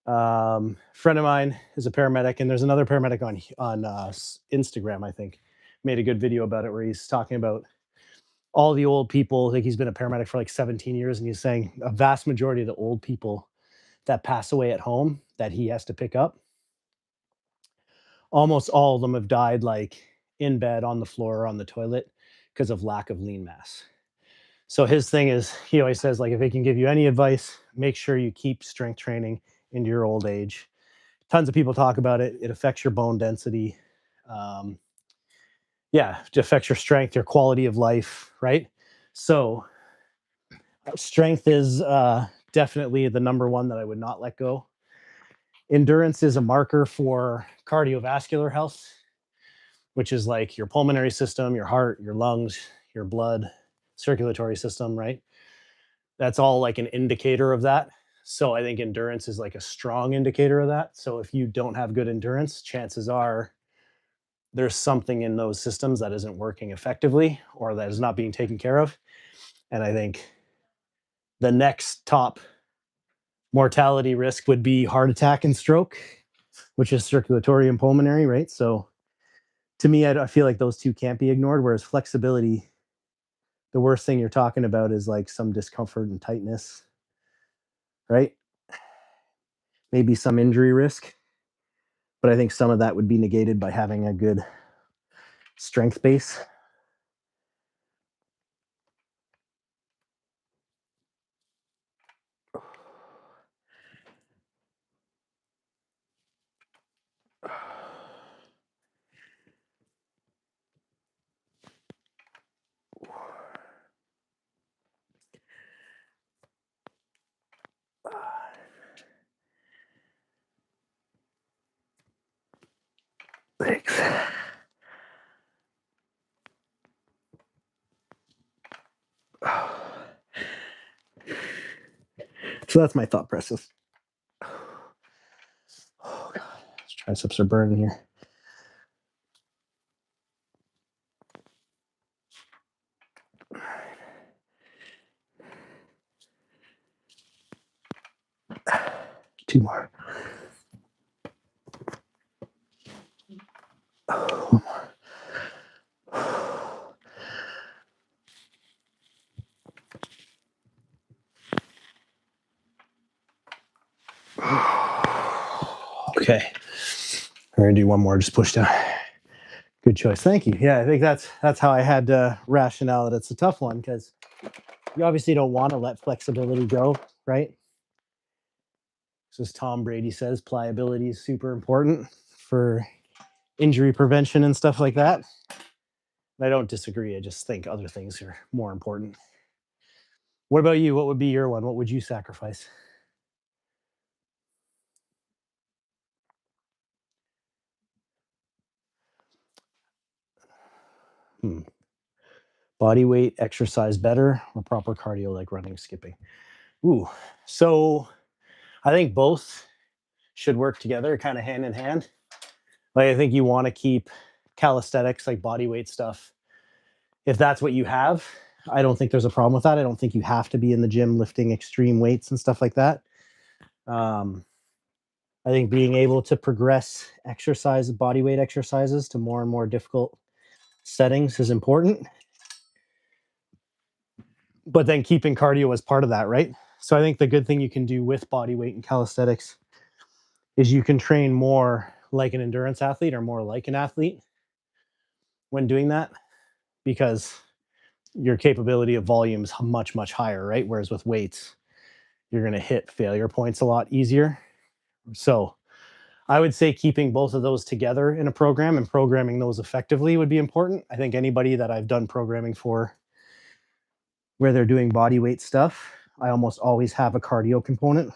friend of mine is a paramedic, and there's another paramedic on Instagram, I think, made a good video about it where he's talking about all the old people. Like he's been a paramedic for like 17 years, and he's saying a vast majority of the old people that pass away at home that he has to pick up, almost all of them have died like in bed, on the floor, or on the toilet because of lack of lean mass. So his thing is, he always says, like, if he can give you any advice, make sure you keep strength training into your old age. Tons of people talk about it. It affects your bone density. Um, yeah, it affects your strength, your quality of life, right? So strength is definitely the number one that I would not let go. Endurance is a marker for cardiovascular health, which is like your pulmonary system, your heart, your lungs, your blood, circulatory system, right? That's all like an indicator of that. So I think endurance is like a strong indicator of that. So if you don't have good endurance, chances are there's something in those systems that isn't working effectively or that is not being taken care of. And I think the next top mortality risk would be heart attack and stroke, which is circulatory and pulmonary, right? So to me, I feel like those two can't be ignored. Whereas flexibility, the worst thing you're talking about is like some discomfort and tightness, right? Maybe some injury risk, but I think some of that would be negated by having a good strength base. Thanks. So that's my thought process. Oh god, triceps are burning here. 2 more. One more. Okay. We're gonna do one more, just push down. Good choice. Thank you. Yeah, I think that's how I had to rationale it. It's a tough one because you obviously don't want to let flexibility go, right? So as Tom Brady says, pliability is super important for injury prevention and stuff like that. I don't disagree. I just think other things are more important. What about you? What would be your one? What would you sacrifice? Hmm. Body weight, exercise better, or proper cardio like running, skipping? Ooh, so I think both should work together, kind of hand in hand. Like I think you want to keep calisthenics, like body weight stuff. If that's what you have, I don't think there's a problem with that. I don't think you have to be in the gym lifting extreme weights and stuff like that. Um, I think being able to progress exercise, body weight exercises to more and more difficult settings is important. But then keeping cardio as part of that, right? So I think the good thing you can do with body weight and calisthenics is you can train more like an endurance athlete or more like an athlete when doing that because your capability of volume is much, much higher, right? Whereas with weights, you're going to hit failure points a lot easier. So I would say keeping both of those together in a program and programming those effectively would be important. I think anybody that I've done programming for where they're doing body weight stuff, I almost always have a cardio component,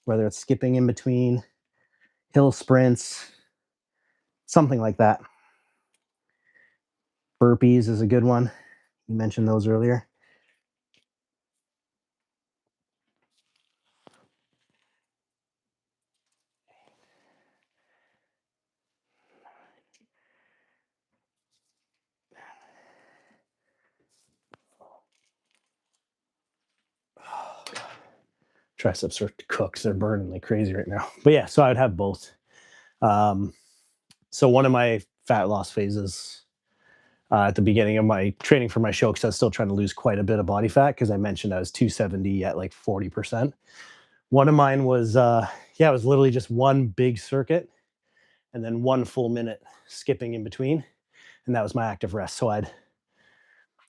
whether it's skipping in between, hill sprints, something like that. Burpees is a good one. You mentioned those earlier. Triceps are cooked. They're burning like crazy right now. But yeah, so I would have both. Um, so one of my fat loss phases at the beginning of my training for my show, because I was still trying to lose quite a bit of body fat, because I mentioned I was 270 at like 40%. One of mine was, yeah, it was literally just one big circuit and then one full minute skipping in between. And that was my active rest. So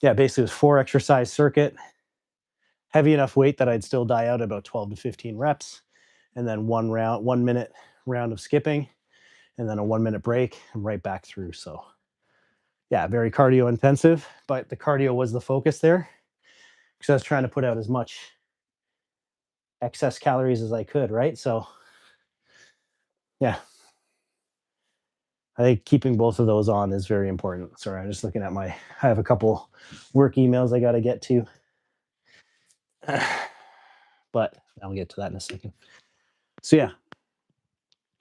yeah, basically it was 4 exercise circuit, heavy enough weight that I'd still die out about 12 to 15 reps, and then 1 minute round of skipping, and then a 1 minute break and right back through. So yeah, very cardio intensive, but the cardio was the focus there because I was trying to put out as much excess calories as I could, right? So yeah, I think keeping both of those on is very important. Sorry, I'm just looking at I have a couple work emails I got to get to, but I'll get to that in a second. So yeah,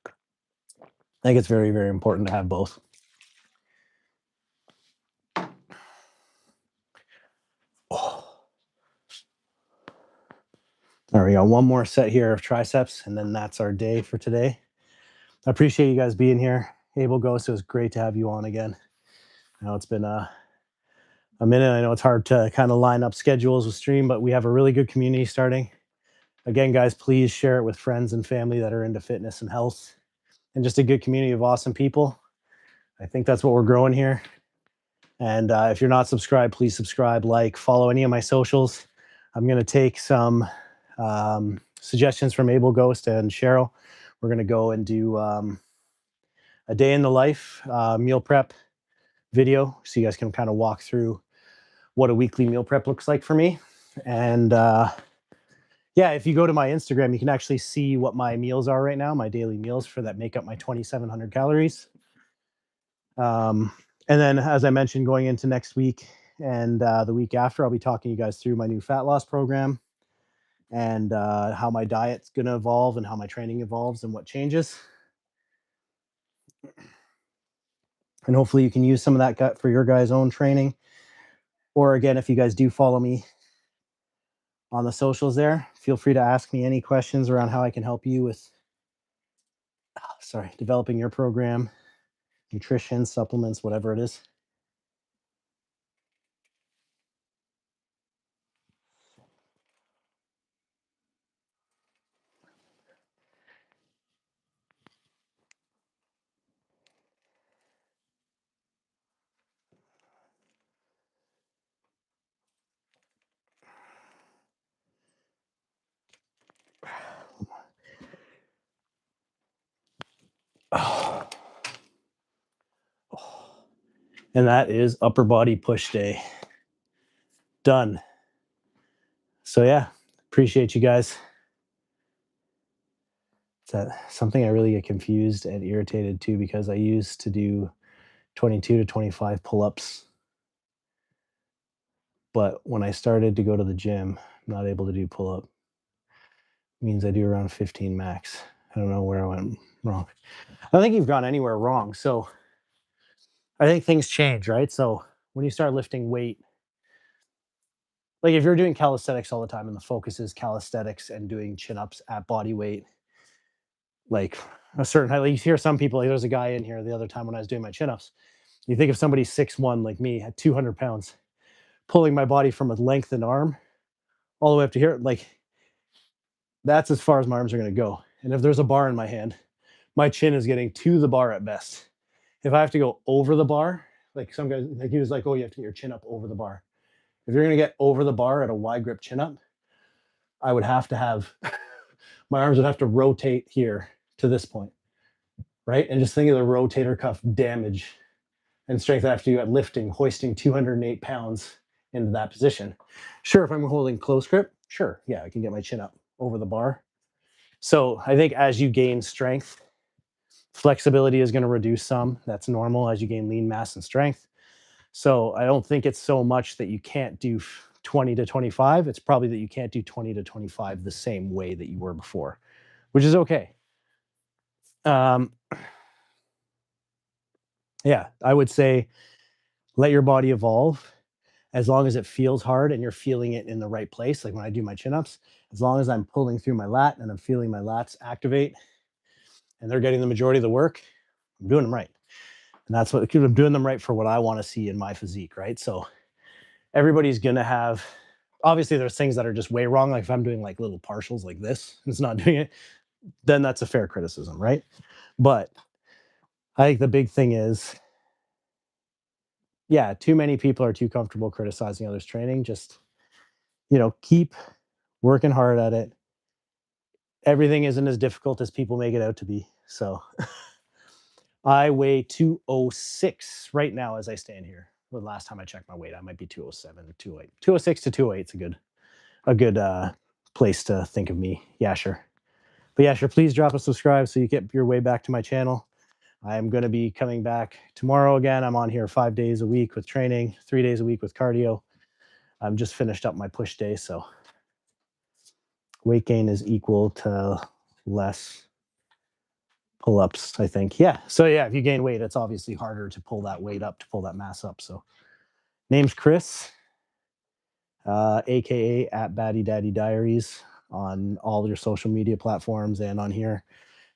I think it's very, very important to have both. Oh. There we go. One more set here of triceps, and then that's our day for today. I appreciate you guys being here. Abel Ghost, it was great to have you on again. I know it's been a minute. I know it's hard to kind of line up schedules with stream, but we have a really good community starting. Again, guys, please share it with friends and family that are into fitness and health and just a good community of awesome people. I think that's what we're growing here. And if you're not subscribed, please subscribe, like, follow any of my socials. I'm going to take some suggestions from Abel Ghost and Cheryl. We're going to go and do a day in the life meal prep video so you guys can kind of walk through what a weekly meal prep looks like for me. And yeah, if you go to my Instagram, you can actually see what my meals are right now, my daily meals for that make up my 2,700 calories. And then, as I mentioned, going into next week and the week after, I'll be talking you guys through my new fat loss program and how my diet's going to evolve and how my training evolves and what changes. And hopefully you can use some of that gut for your guys' own training. Or again, if you guys do follow me on the socials there. Feel free to ask me any questions around how I can help you with, developing your program, nutrition, supplements, whatever it is. Oh, and that is upper body push day. Done. So yeah, appreciate you guys. It's something I really get confused and irritated too, because I used to do 22 to 25 pull-ups, but when I started to go to the gym, I'm not able to do pull-up. Means I do around 15 max. I don't know where I went wrong. I don't think you've gone anywhere wrong. So I think things change, right? So when you start lifting weight, like if you're doing calisthenics all the time and the focus is calisthenics and doing chin-ups at body weight, like a certain height, like you hear some people, like there's a guy in here the other time when I was doing my chin-ups. You think of somebody 6'1" like me at 200 pounds, pulling my body from a lengthened arm all the way up to here, like that's as far as my arms are going to go. And if there's a bar in my hand, my chin is getting to the bar at best. If I have to go over the bar, like some guys, like he was like, oh, you have to get your chin up over the bar. If you're going to get over the bar at a wide grip chin up, I would have to have my arms would have to rotate here to this point, right? And just think of the rotator cuff damage and strength I have to do at lifting, hoisting 208 pounds into that position. Sure, if I'm holding close grip, sure, yeah, I can get my chin up over the bar. So I think as you gain strength, flexibility is going to reduce some. That's normal as you gain lean mass and strength. So I don't think it's so much that you can't do 20 to 25. It's probably that you can't do 20 to 25 the same way that you were before, which is okay. Um, yeah, I would say let your body evolve as long as it feels hard and you're feeling it in the right place. Like when I do my chin ups, as long as I'm pulling through my lat and I'm feeling my lats activate and they're getting the majority of the work, I'm doing them right. And that's what I'm doing them right for what I want to see in my physique, right? So everybody's gonna have, obviously there's things that are just way wrong. Like if I'm doing like little partials like this, and it's not doing it, then that's a fair criticism, right? But I think the big thing is, yeah, too many people are too comfortable criticizing others' training. Just, keep working hard at it. Everything isn't as difficult as people make it out to be. So I weigh 206 right now as I stand here. The last time I checked my weight, I might be 207 or 208. 206 to 208 is a good place to think of me. Yeah, sure. But yeah, sure. Please drop a subscribe so you get your way back to my channel. I'm going to be coming back tomorrow again. I'm on here 5 days a week with training, 3 days a week with cardio. I'm just finished up my push day, so weight gain is equal to less pull-ups, I think. Yeah. So yeah, if you gain weight, it's obviously harder to pull that weight up, to pull that mass up. So name's Chris, aka at Baddiedaddydiaries on all your social media platforms and on here.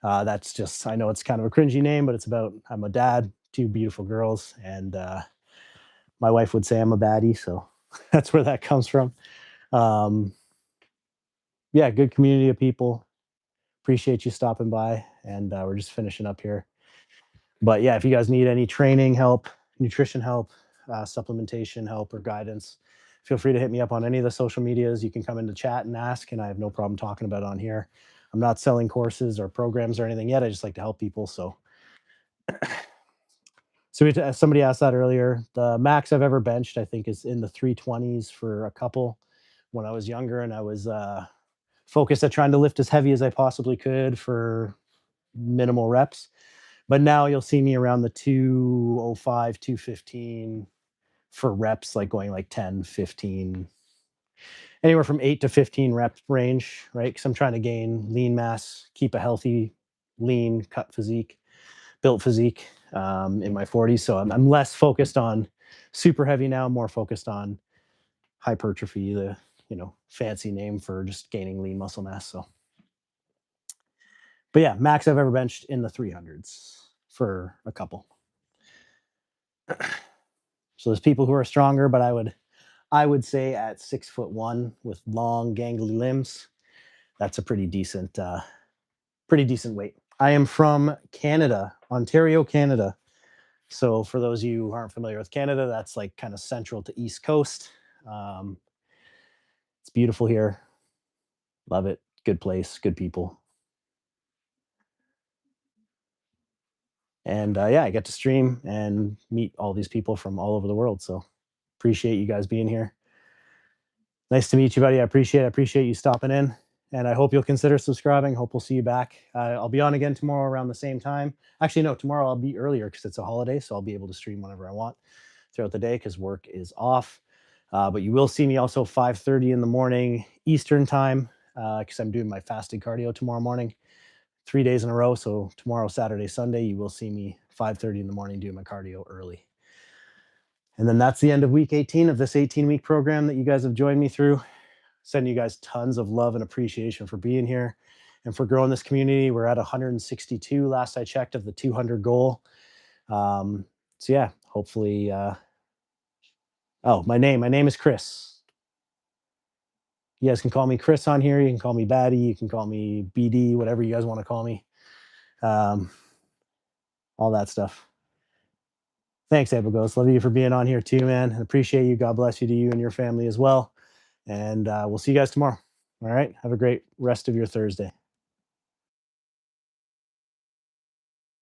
That's just, I know it's kind of a cringy name, but it's about, I'm a dad, two beautiful girls, and my wife would say I'm a baddie, so that's where that comes from. Um, yeah, good community of people. Appreciate you stopping by, and we're just finishing up here. But yeah, if you guys need any training help, nutrition help, supplementation help, or guidance, feel free to hit me up on any of the social medias. You can come into chat and ask, and I have no problem talking about it on here. I'm not selling courses or programs or anything yet. I just like to help people. So somebody asked that earlier. The max I've ever benched, I think, is in the 320s for a couple. When I was younger, and I was focused at trying to lift as heavy as I possibly could for minimal reps. But now you'll see me around the 205, 215 for reps, like going like 10, 15, anywhere from 8 to 15 rep range, right? Because I'm trying to gain lean mass, keep a healthy, lean, cut physique, built physique in my 40s. So I'm less focused on super heavy now, more focused on hypertrophy, the fancy name for just gaining lean muscle mass. So, but yeah, max I've ever benched in the 300s for a couple. So there's people who are stronger, but I would say at 6'1" with long gangly limbs, that's a pretty decent weight. I am from Canada, Ontario, Canada. So for those of you who aren't familiar with Canada, that's like kind of central to East Coast. Um, it's beautiful here. Love it. Good place, good people. And yeah, I get to stream and meet all these people from all over the world. So appreciate you guys being here. Nice to meet you, buddy. I appreciate you stopping in, and I hope you'll consider subscribing. Hope we'll see you back. I'll be on again tomorrow around the same time. Actually, no, tomorrow I'll be earlier because it's a holiday, so I'll be able to stream whenever I want throughout the day because work is off. But you will see me also 5:30 in the morning Eastern time because I'm doing my fasted cardio tomorrow morning, 3 days in a row. So tomorrow, Saturday, Sunday, you will see me 5:30 in the morning doing my cardio early. And then that's the end of week 18 of this 18-week program that you guys have joined me through. Sending you guys tons of love and appreciation for being here and for growing this community. We're at 162 last I checked of the 200 goal. So yeah, hopefully. Oh, my name is Chris. You guys can call me Chris on here. You can call me Batty. You can call me BD, whatever you guys want to call me. Um, all that stuff. Thanks, Abel. Love you for being on here too, man. And appreciate you. God bless you to you and your family as well. And we'll see you guys tomorrow. All right. Have a great rest of your Thursday.